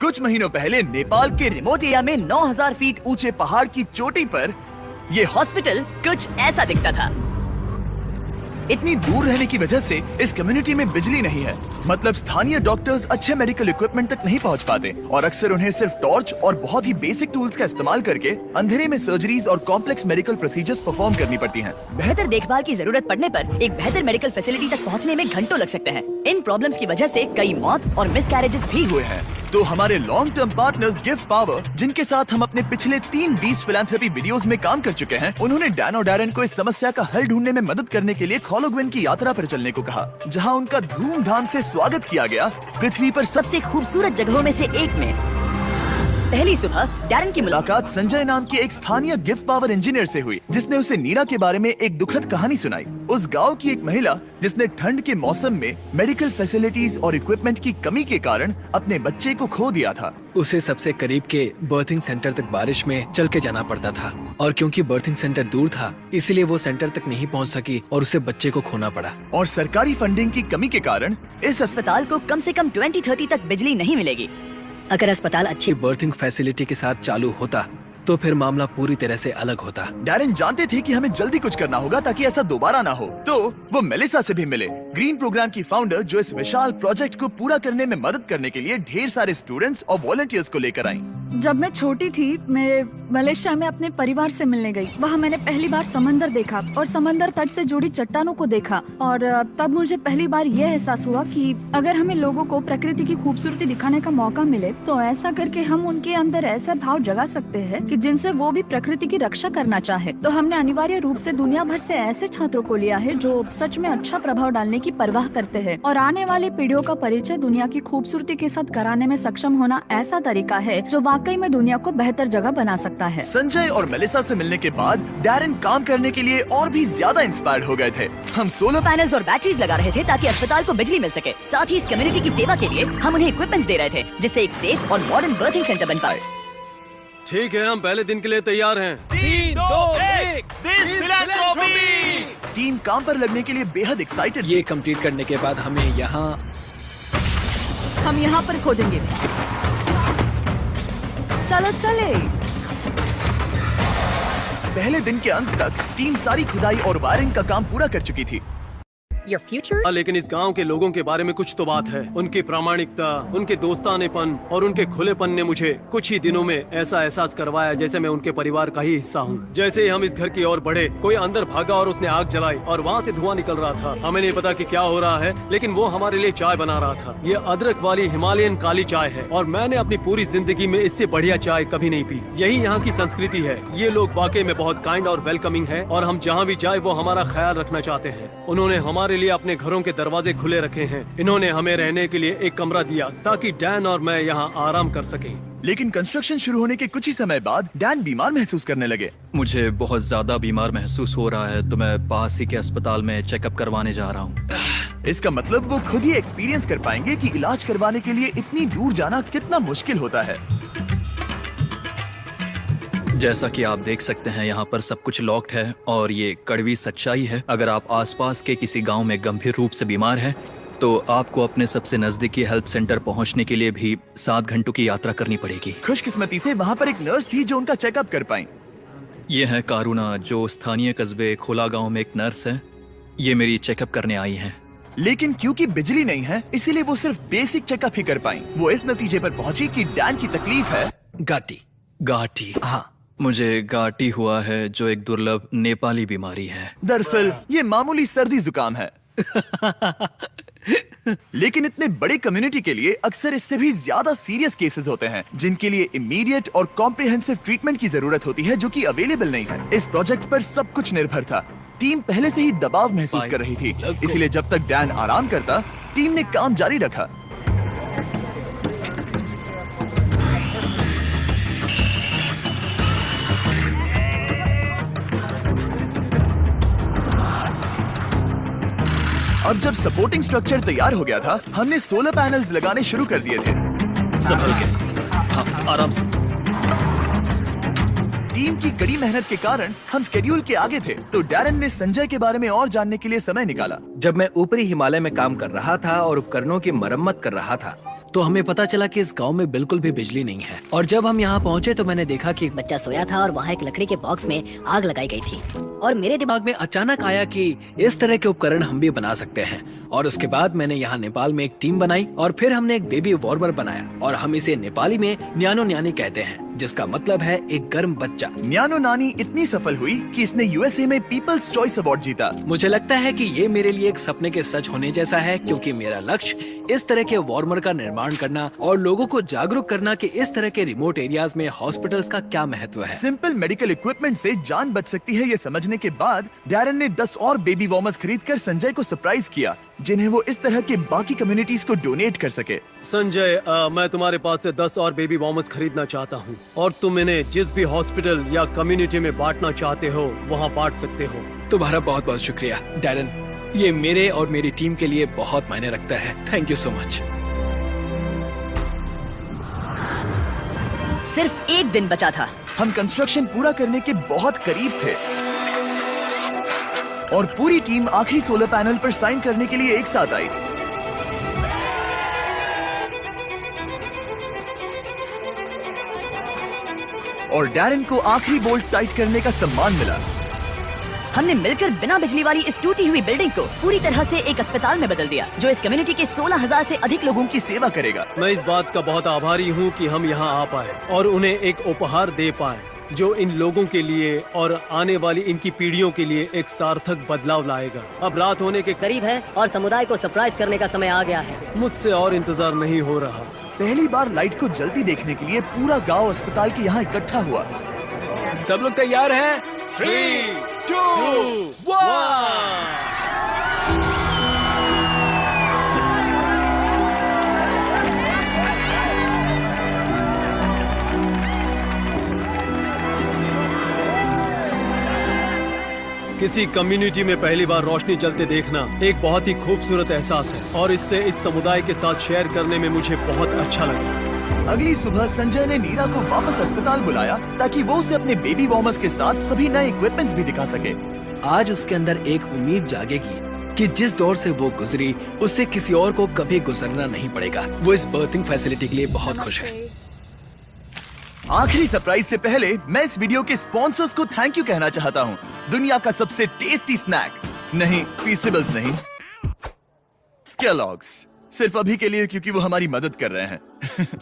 कुछ महीनों पहले नेपाल के रिमोट एरिया में 9000 फीट ऊंचे पहाड़ की चोटी पर ये हॉस्पिटल कुछ ऐसा दिखता था। इतनी दूर रहने की वजह से इस कम्युनिटी में बिजली नहीं है, मतलब स्थानीय डॉक्टर्स अच्छे मेडिकल इक्विपमेंट तक नहीं पहुंच पाते और अक्सर उन्हें सिर्फ टॉर्च और बहुत ही बेसिक टूल्स का इस्तेमाल करके अंधेरे में सर्जरीज और कॉम्प्लेक्स मेडिकल प्रोसीजर्स परफॉर्म करनी पड़ती हैं। बेहतर देखभाल की जरूरत पड़ने पर एक बेहतर मेडिकल फैसिलिटी तक पहुंचने में घंटों लग सकते हैं। इन प्रॉब्लम्स की वजह से कई मौत और मिसकैरेजेस भी हुए हैं। तो हमारे long term partners gift power, जिनके साथ हम अपने पिछले 3 बीस फिलैंथ्रोपी वीडियोस में काम कर चुके हैं, उन्होंने डैन और डैरेन को इस समस्या का हल ढूंढने में मदद करने के लिए खोलोग्विन की यात्रा पर चलने को कहा, जहां उनका धूमधाम से स्वागत किया गया पृथ्वी पर सबसे खूबसूरत जगहों में से एक में। पहली सुबह डैरेन की मुलाकात संजय नाम के एक स्थानीय गिफ्ट पावर इंजीनियर से हुई, जिसने उसे नीरा के बारे में एक दुखद कहानी सुनाई। उस गांव की एक महिला जिसने ठंड के मौसम में मेडिकल फैसिलिटीज और इक्विपमेंट की कमी के कारण अपने बच्चे को खो दिया था। उसे सबसे करीब के बर्थिंग सेंटर तक बारिश में चल के जाना पड़ता था और क्योंकि बर्थिंग सेंटर दूर था, इसलिए वो सेंटर तक नहीं पहुंच सकी और उसे बच्चे को खोना पड़ा। और सरकारी फंडिंग की कमी के कारण इस अस्पताल को कम से कम 2030 तक बिजली नहीं मिलेगी। अगर अस्पताल अच्छी बर्थिंग फैसिलिटी के साथ चालू होता तो फिर मामला पूरी तरह से अलग होता। डैरेन जानते थे कि हमें जल्दी कुछ करना होगा ताकि ऐसा दोबारा ना हो, तो वो मेलिसा से भी मिले, ग्रीन प्रोग्राम की फाउंडर, जो इस विशाल प्रोजेक्ट को पूरा करने में मदद करने के लिए ढेर सारे स्टूडेंट्स और वॉलंटियर्स को लेकर आई। जब मैं छोटी थी, मैं मलेशिया में अपने परिवार से मिलने गई। वहाँ मैंने पहली बार समंदर देखा और समंदर तट से जुड़ी चट्टानों को देखा और तब मुझे पहली बार यह एहसास हुआ कि अगर हमें लोगों को प्रकृति की खूबसूरती दिखाने का मौका मिले तो ऐसा करके हम उनके अंदर ऐसा भाव जगा सकते हैं कि जिनसे वो भी प्रकृति की रक्षा करना चाहे। तो हमने अनिवार्य रूप से दुनिया भर से ऐसे छात्रों को लिया है जो सच में अच्छा प्रभाव डालने की परवाह करते हैं और आने वाली पीढ़ियों का परिचय दुनिया की खूबसूरती के साथ कराने में सक्षम होना ऐसा तरीका है जो वाकई में दुनिया को बेहतर जगह बना सकता है। संजय और मेलिसा से मिलने के बाद डैरेन काम करने के लिए और भी ज्यादा इंस्पायर्ड हो गए थे। हम सोलर पैनल्स और बैटरीज लगा रहे थे ताकि अस्पताल को बिजली मिल सके। साथ ही इस कम्युनिटी की सेवा के लिए हम उन्हें इक्विपमेंट्स दे रहे थे जिससे एक सेफ और मॉडर्न बर्थिंग सेंटर बन पाए। ठीक है, हम पहले दिन के लिए तैयार हैं। 3, 2, 1 टीम काम पर लगने के लिए बेहद एक्साइटेड। ये कंप्लीट करने के बाद हम यहाँ पर खोदेंगे। चलो चले। पहले दिन के अंत तक टीम सारी खुदाई और वायरिंग का काम पूरा कर चुकी थी। Your future? लेकिन इस गांव के लोगों के बारे में कुछ तो बात है। उनकी प्रामाणिकता, उनके दोस्तानेपन और उनके खुलेपन ने मुझे कुछ ही दिनों में ऐसा एहसास करवाया जैसे मैं उनके परिवार का ही हिस्सा हूँ। जैसे ही हम इस घर की ओर बढ़े, कोई अंदर भागा और उसने आग जलाई और वहाँ से धुआं निकल रहा था। हमें नहीं पता कि क्या हो रहा है, लेकिन वो हमारे लिए चाय बना रहा था। ये अदरक वाली हिमालयन काली चाय है और मैंने अपनी पूरी जिंदगी में इससे बढ़िया चाय कभी नहीं पी। यही यहाँ की संस्कृति है। ये लोग वाकई में बहुत काइंड और वेलकमिंग है और हम जहाँ भी जाए वो हमारा ख्याल रखना चाहते हैं। उन्होंने हमारे लिए अपने घरों के दरवाजे खुले रखे हैं। इन्होंने हमें रहने के लिए एक कमरा दिया ताकि डैन और मैं यहाँ आराम कर सकें। लेकिन कंस्ट्रक्शन शुरू होने के कुछ ही समय बाद डैन बीमार महसूस करने लगे। मुझे बहुत ज्यादा बीमार महसूस हो रहा है, तो मैं पास ही के अस्पताल में चेकअप करवाने जा रहा हूँ। इसका मतलब वो खुद ही एक्सपीरियंस कर पाएंगे कि इलाज करवाने के लिए इतनी दूर जाना कितना मुश्किल होता है। जैसा कि आप देख सकते हैं, यहाँ पर सब कुछ लॉक्ड है और ये कड़वी सच्चाई है। अगर आप आसपास के किसी गांव में गंभीर रूप से बीमार हैं, तो आपको अपने सबसे नजदीकी हेल्प सेंटर पहुंचने के लिए भी 7 घंटों की यात्रा करनी पड़ेगी। खुशकिस्मती से वहाँ पर एक नर्स थी जो उनका चेकअप कर पाई। ये है कारुना, जो स्थानीय कस्बे खोला गाँव में एक नर्स है। ये मेरी चेकअप करने आई है। लेकिन क्योंकि बिजली नहीं है, इसीलिए वो सिर्फ बेसिक चेकअप ही कर पाई। वो इस नतीजे पर पहुंची कि डैन की तकलीफ है गाठी। हाँ, मुझे गाठी हुआ है, जो एक दुर्लभ नेपाली बीमारी है। दरअसल ये मामूली सर्दी जुकाम है। लेकिन इतने बड़े कम्युनिटी के लिए अक्सर इससे भी ज्यादा सीरियस केसेस होते हैं, जिनके लिए इमीडिएट और कॉम्प्रिहेंसिव ट्रीटमेंट की जरूरत होती है, जो कि अवेलेबल नहीं है। इस प्रोजेक्ट पर सब कुछ निर्भर था। टीम पहले से ही दबाव महसूस कर रही थी, इसलिए जब तक डैन आराम करता, टीम ने काम जारी रखा। अब जब सपोर्टिंग स्ट्रक्चर तैयार हो गया था, हमने सोलर पैनल्स लगाने शुरू कर दिए थे। संभल के, हाँ, आराम से। टीम की कड़ी मेहनत के कारण हम स्केड्यूल के आगे थे, तो डैरेन ने संजय के बारे में और जानने के लिए समय निकाला। जब मैं ऊपरी हिमालय में काम कर रहा था और उपकरणों की मरम्मत कर रहा था, तो हमें पता चला कि इस गांव में बिल्कुल भी बिजली नहीं है। और जब हम यहाँ पहुँचे तो मैंने देखा कि बच्चा सोया था और वहाँ एक लकड़ी के बॉक्स में आग लगाई गई थी और मेरे दिमाग में अचानक आया कि इस तरह के उपकरण हम भी बना सकते हैं। और उसके बाद मैंने यहाँ नेपाल में एक टीम बनाई और फिर हमने एक बेबी वार्मर बनाया और हम इसे नेपाली में न्यानो न्यानी कहते हैं, जिसका मतलब है एक गर्म बच्चा। न्यानो नानी इतनी सफल हुई कि इसने यूएसए में पीपल्स चॉइस अवार्ड जीता। मुझे लगता है कि ये मेरे लिए एक सपने के सच होने जैसा है, क्योंकि मेरा लक्ष्य इस तरह के वार्मर का निर्माण करना और लोगों को जागरूक करना कि इस तरह के रिमोट एरियाज में हॉस्पिटल्स का क्या महत्व है। सिंपल मेडिकल इक्विपमेंट से जान बच सकती है, ये समझने के बाद डैरन ने 10 और बेबी वार्मर्स खरीदकर संजय को सरप्राइज किया, जिन्हें वो इस तरह के बाकी कम्युनिटीज को डोनेट कर सके। संजय, मैं तुम्हारे पास से 10 और बेबी वार्मर्स खरीदना चाहता हूँ और तुम इन्हें जिस भी हॉस्पिटल या कम्युनिटी में बांटना चाहते हो वहाँ बांट सकते हो। तुम्हारा बहुत बहुत शुक्रिया डैरन, ये मेरे और मेरी टीम के लिए बहुत मायने रखता है। Thank you so much. सिर्फ एक दिन बचा था। हम कंस्ट्रक्शन पूरा करने के बहुत करीब थे और पूरी टीम आखिरी सोलर पैनल पर साइन करने के लिए एक साथ आई। और डैरन को आखिरी बोल्ट टाइट करने का सम्मान मिला। हमने मिलकर बिना बिजली वाली इस टूटी हुई बिल्डिंग को पूरी तरह से एक अस्पताल में बदल दिया, जो इस कम्युनिटी के 16,000 से अधिक लोगों की सेवा करेगा। मैं इस बात का बहुत आभारी हूँ कि हम यहाँ आ पाए और उन्हें एक उपहार दे पाए जो इन लोगों के लिए और आने वाली इनकी पीढ़ियों के लिए एक सार्थक बदलाव लाएगा। अब रात होने के करीब है और समुदाय को सरप्राइज करने का समय आ गया है। मुझसे और इंतजार नहीं हो रहा। पहली बार लाइट को जल्दी देखने के लिए पूरा गांव अस्पताल के यहाँ इकट्ठा हुआ। सब लोग तैयार हैं? 3, 2, 1। किसी कम्युनिटी में पहली बार रोशनी जलते देखना एक बहुत ही खूबसूरत एहसास है और इससे इस समुदाय के साथ शेयर करने में मुझे बहुत अच्छा लगा। अगली सुबह संजय ने नीरा को वापस अस्पताल बुलाया ताकि वो उसे अपने बेबी वार्मर्स के साथ सभी नए इक्विपमेंट्स भी दिखा सके। आज उसके अंदर एक उम्मीद जागेगी कि जिस दौर से वो गुजरी उससे किसी और को कभी गुजरना नहीं पड़ेगा। वो इस बर्थिंग फैसिलिटी के लिए बहुत खुश है। आखिरी सरप्राइज से पहले मैं इस वीडियो के स्पॉन्सर्स को थैंक यू कहना चाहता हूँ। दुनिया का सबसे टेस्टी स्नैक, नहीं फीस्टेबल्स नहीं, केलॉग्स। सिर्फ अभी के लिए, क्योंकि वो हमारी मदद कर रहे हैं।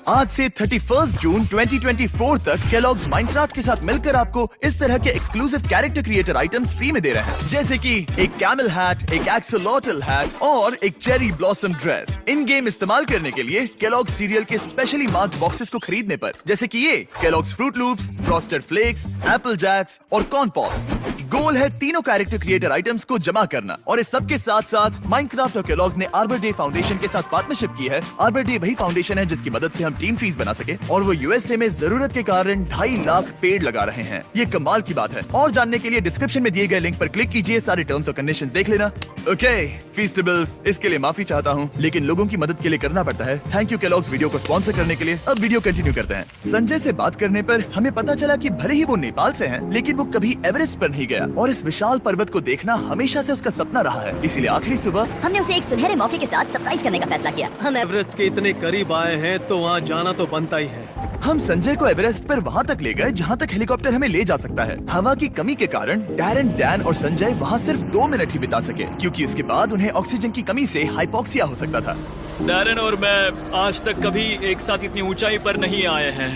आज से 31 जून 2024 तक केलॉग्स माइनक्राफ्ट के साथ मिलकर आपको इस तरह के exclusive character creator items free में दे रहे हैं, जैसे कि एक कैमल हैट, एक एक्सोलॉटल हैट और एक चेरी ब्लॉसम ड्रेस। इन गेम इस्तेमाल करने के लिए केलॉग्स सीरियल के स्पेशली मार्क्ड बॉक्सेस को खरीदने पर, जैसे कि ये Kellogg's Froot Loops, Frosted Flakes, Apple Jacks और कॉर्न पॉप्स। गोल है तीनों कैरेक्टर क्रिएटर आइटम्स को जमा करना और इस सब के साथ साथ माइनक्राफ्ट और केलॉग्स ने आर्बर डे फाउंडेशन के साथ पार्टनरशिप की है। आर्बर डे वही फाउंडेशन है जिसकी मदद से हम टीम ट्रीज बना सके और वो यूएसए में जरूरत के कारण 2.5 लाख पेड़ लगा रहे हैं। ये कमाल की बात है। और जानने के लिए डिस्क्रिप्शन में दिए गए लिंक पर क्लिक कीजिए, सारे टर्म्स और कंडीशंस देख लेना। ओके फीस्टेबल्स, इसके लिए माफी चाहता हूँ, लेकिन लोगों की मदद के लिए करना पड़ता है। थैंक यू केलॉग्स वीडियो को स्पॉन्सर करने के लिए। अब वीडियो कंटिन्यू करते हैं। संजय से बात करने पर हमें पता चला कि भले ही वो नेपाल से हैं, लेकिन वो कभी एवरेस्ट पर नहीं गया और इस विशाल पर्वत को देखना हमेशा से उसका सपना रहा है। इसीलिए आखिरी सुबह हमने उसे एक सुनहरे मौके के साथ सरप्राइज करने का फैसला किया। हम एवरेस्ट के इतने करीब आए हैं तो वहाँ जाना तो बनता ही है। हम संजय को एवरेस्ट पर वहाँ तक ले गए जहाँ तक हेलीकॉप्टर हमें ले जा सकता है। हवा की कमी के कारण डैरन, डैन और संजय वहाँ सिर्फ 2 मिनट ही बिता सके, क्योंकि उसके बाद उन्हें ऑक्सीजन की कमी से हाइपोक्सिया हो सकता था। डैरन और मैं आज तक कभी एक साथ इतनी ऊंचाई पर नहीं आए हैं।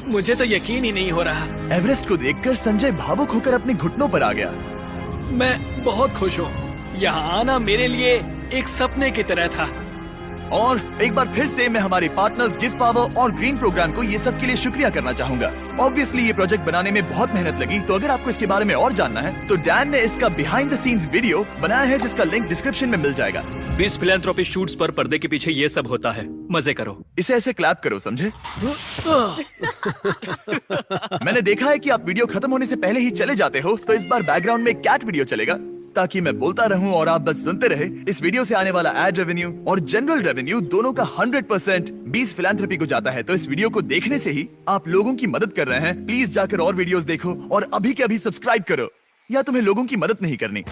मुझे तो यकीन ही नहीं हो रहा। एवरेस्ट को देखकर संजय भावुक होकर अपने घुटनों पर आ गया। मैं बहुत खुश हूँ। यहाँ आना मेरे लिए एक सपने की तरह था। और एक बार फिर से मैं हमारे पार्टनर्स गिव पावर और ग्रीन प्रोग्राम को ये सब के लिए शुक्रिया करना चाहूंगा। ऑब्वियसली ये प्रोजेक्ट बनाने में बहुत मेहनत लगी, तो अगर आपको इसके बारे में और जानना है तो डैन ने इसका बिहाइंड द सीन्स वीडियो बनाया है, जिसका लिंक डिस्क्रिप्शन में मिल जाएगा। 20 फिलैंथ्रोपी शूट्स पर पर्दे के पीछे ये सब होता है। मजे करो। इसे ऐसे क्लैप करो, समझे? मैंने देखा है कि आप वीडियो खत्म होने से पहले ही चले जाते हो, तो इस बार बैकग्राउंड में कैट वीडियो चलेगा ताकि मैं बोलता रहूं और आप बस सुनते रहे। इस वीडियो से आने वाला एड रेवेन्यू और जनरल रेवेन्यू दोनों का 100% 20 फिलैंथ्रोपी को जाता है। तो इस वीडियो को देखने से ही आप लोगों की मदद कर रहे हैं। प्लीज जाकर और वीडियोस देखो और अभी के अभी सब्सक्राइब करो, या तुम्हें लोगों की मदद नहीं करनी।